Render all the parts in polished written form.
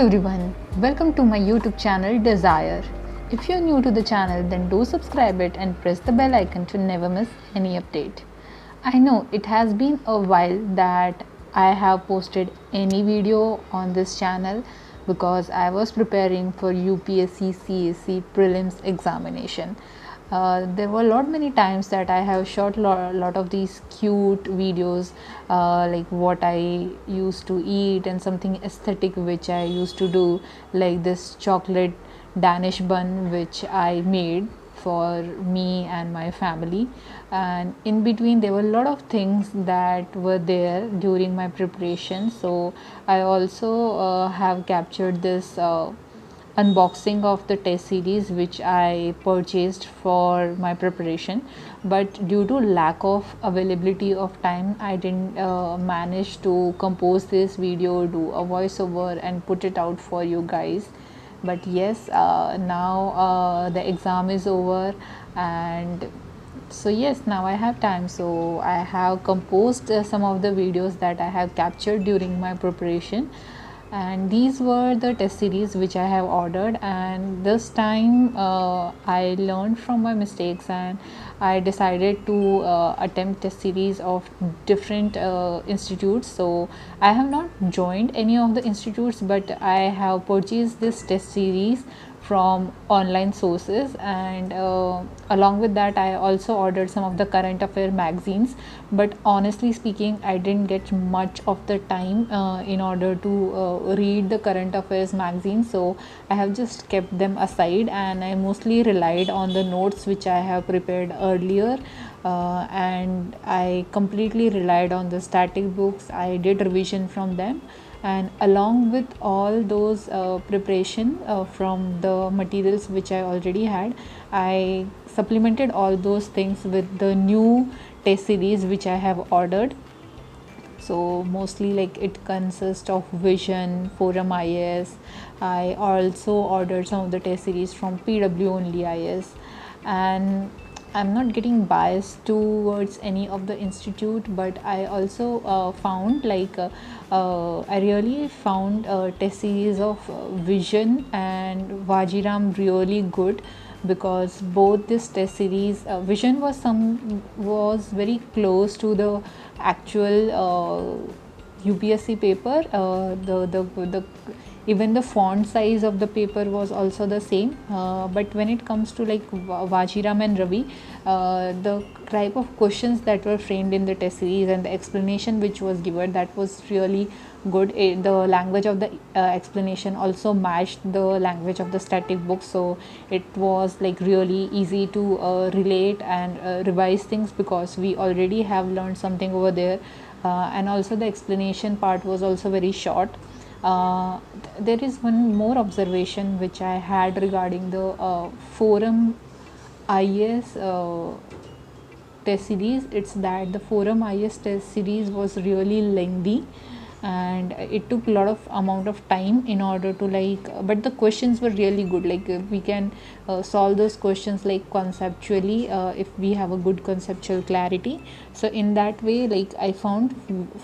everyone, welcome to my YouTube channel Desire. If you're new to the channel, then do subscribe it and press the bell icon to never miss any update. I know it has been a while that I have posted any video on this channel because I was preparing for UPSC CSE Prelims examination. There were many times that I have shot lot of these cute videos, like what I used to eat and something aesthetic which I used to do, like this chocolate Danish bun which I made for me and my family. And in between there were a lot of things that were there during my preparation, so I also have captured this unboxing of the test series which I purchased for my preparation, but due to lack of availability of time I didn't manage to compose this video, do a voiceover and put it out for you guys. But yes, now the exam is over, and so yes, now I have time, so I have composed some of the videos that I have captured during my preparation. And these were the test series which I have ordered, and this time I learned from my mistakes and I decided to attempt test series of different institutes. So I have not joined any of the institutes, but I have purchased this test series from online sources, and along with that I also ordered some of the current affair magazines. But honestly speaking, I didn't get much of the time in order to read the current affairs magazine, so I have just kept them aside and I mostly relied on the notes which I have prepared earlier, and I completely relied on the static books. I did revision from them, and along with all those preparation from the materials which I already had, I supplemented all those things with the new test series which I have ordered. So mostly like it consists of Vision, Forum IS. I also ordered some of the test series from PW Only IS, and I'm not getting biased towards any of the institute, but I also found I really found test series of Vision and Vajiram really good, because both this test series, Vision was very close to the actual UPSC paper. The even the font size of the paper was also the same, but when it comes to like Vajiram and Ravi, the type of questions that were framed in the test series and the explanation which was given, that was really good. The language of the explanation also matched the language of the static book, so it was like really easy to relate and revise things, because we already have learned something over there, and also the explanation part was also very short. There is one more observation which I had regarding the Forum IS test series. It's that the Forum IS test series was really lengthy, and it took a lot of amount of time in order to but the questions were really good. We can solve those questions like conceptually, if we have a good conceptual clarity. So in that way, I found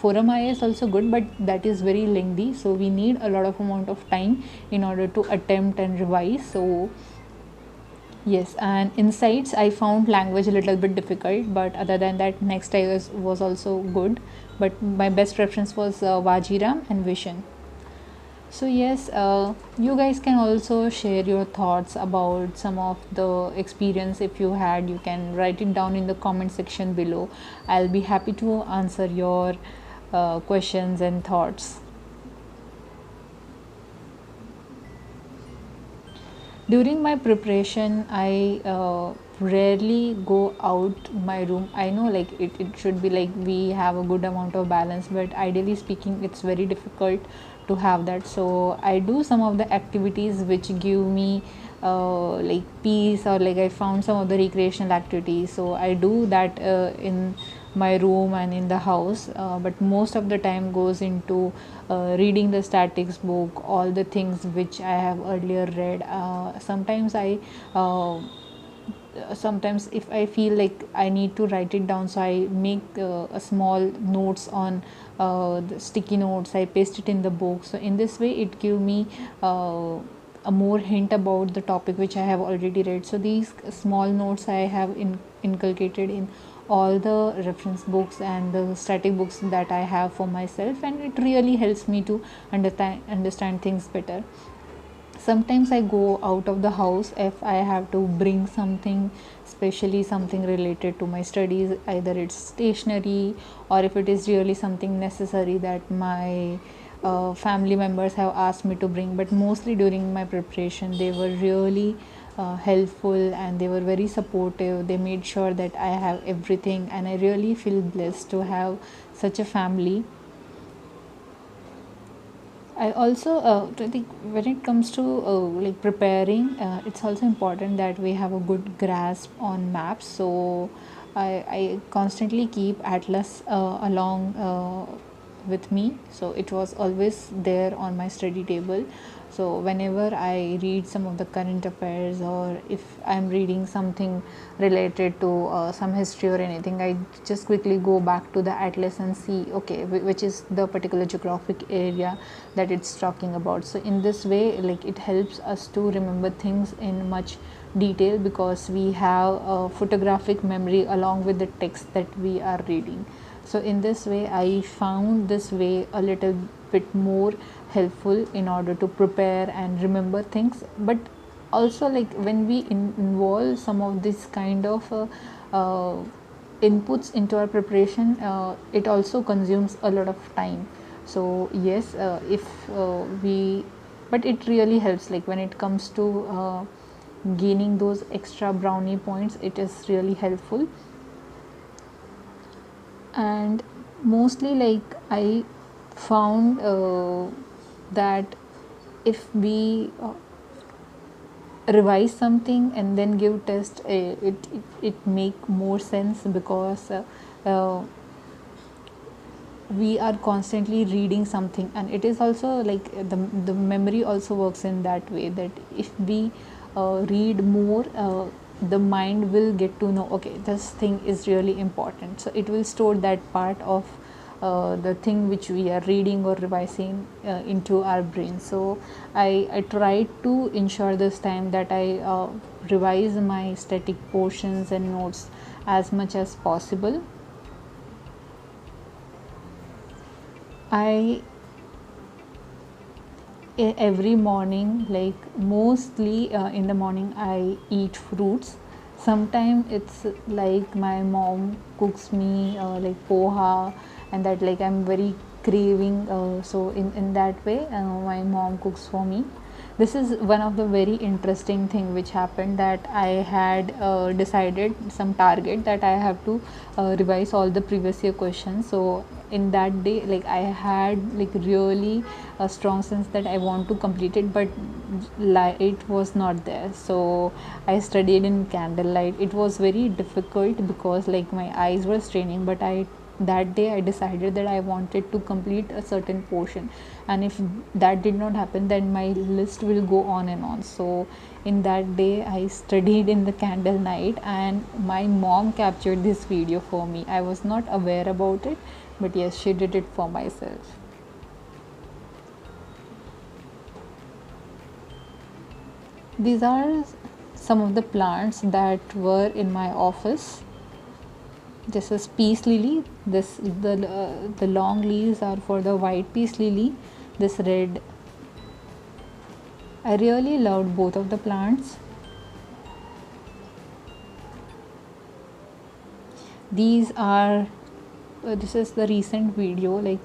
Forum IS also good, but that is very lengthy, so we need a lot of amount of time in order to attempt and revise. So yes, and insights, I found language a little bit difficult, but other than that, next IS was also good. But my best preference was Vajiram and Vision. So yes, you guys can also share your thoughts about some of the experience. If you had, you can write it down in the comment section below. I'll be happy to answer your questions and thoughts. During my preparation, I rarely go out my room. I know it should be we have a good amount of balance, but ideally speaking it's very difficult to have that. So I do some of the activities which give me peace, or I found some of the recreational activities, so I do that in my room and in the house, but most of the time goes into reading the statics book, all the things which I have earlier read. Sometimes I sometimes if I feel like I need to write it down, so I make a small notes on the sticky notes, I paste it in the book. So in this way it give me a more hint about the topic which I have already read. So these small notes I have inculcated in all the reference books and the static books that I have for myself, and it really helps me to understand things better. Sometimes I go out of the house if I have to bring something, especially something related to my studies, either it's stationery or if it is really something necessary that my family members have asked me to bring. But mostly during my preparation they were really helpful and they were very supportive. They made sure that I have everything, and I really feel blessed to have such a family. I also think when it comes to like preparing, it's also important that we have a good grasp on maps. So I constantly keep atlas along with me, so it was always there on my study table. So whenever I read some of the current affairs, or if I'm reading something related to some history or anything, I just quickly go back to the atlas and see, okay, which is the particular geographic area that it's talking about. So in this way, like, it helps us to remember things in much detail because we have a photographic memory along with the text that we are reading. So in this way I found this way a little bit more helpful in order to prepare and remember things. But also, like, when we involve some of this kind of inputs into our preparation, it also consumes a lot of time. So yes, if we but it really helps, like when it comes to gaining those extra brownie points, it is really helpful. And mostly, like, I found that if we revise something and then give test, it make more sense because we are constantly reading something, and it is also like the memory also works in that way, that if we read more, the mind will get to know, okay, this thing is really important, so it will store that part of the thing which we are reading or revising into our brain. So I try to ensure this time that I revise my static portions and notes as much as possible. Every morning, like mostly in the morning, I eat fruits. Sometimes it's like my mom cooks me like poha, and that, like, I'm very craving, so in that way my mom cooks for me. This is one of the very interesting thing which happened, that I had decided some target that I have to revise all the previous year questions. So in that day, like, I had like really a strong sense that I want to complete it, but light was not there, so I studied in candlelight. It was very difficult because, like, my eyes were straining, but that day I decided that I wanted to complete a certain portion, and if that did not happen, then my list will go on and on. So in that day I studied in the candle night, and my mom captured this video for me. I was not aware about it, but yes, she did it for myself. These are some of the plants that were in my office. This is peace lily. The long leaves are for the white peace lily. This red. I really loved both of the plants. These are this is the recent video, like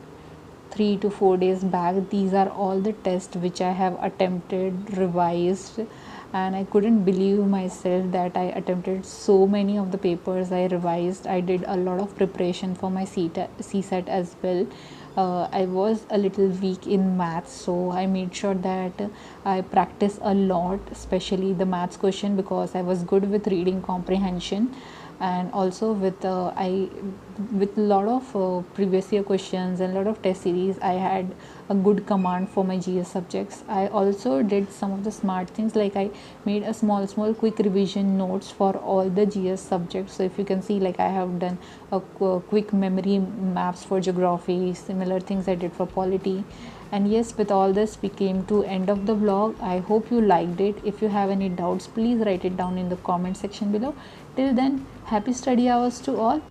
3 to 4 days back. These are all the tests which I have attempted, revised, and I couldn't believe myself that I attempted so many of the papers. I revised. I did a lot of preparation for my CSET as well. I was a little weak in maths, so I made sure that I practice a lot, especially the maths question, because I was good with reading comprehension, and also with a lot of previous year questions and a lot of test series. I had a good command for my GS subjects. I also did some of the smart things, like I made a small quick revision notes for all the GS subjects. So if you can see, like I have done a quick memory maps for geography, similar things I did for polity. And yes, with all this we came to end of the vlog. I hope you liked it. If you have any doubts, please write it down in the comment section below. Till then, happy study hours to all.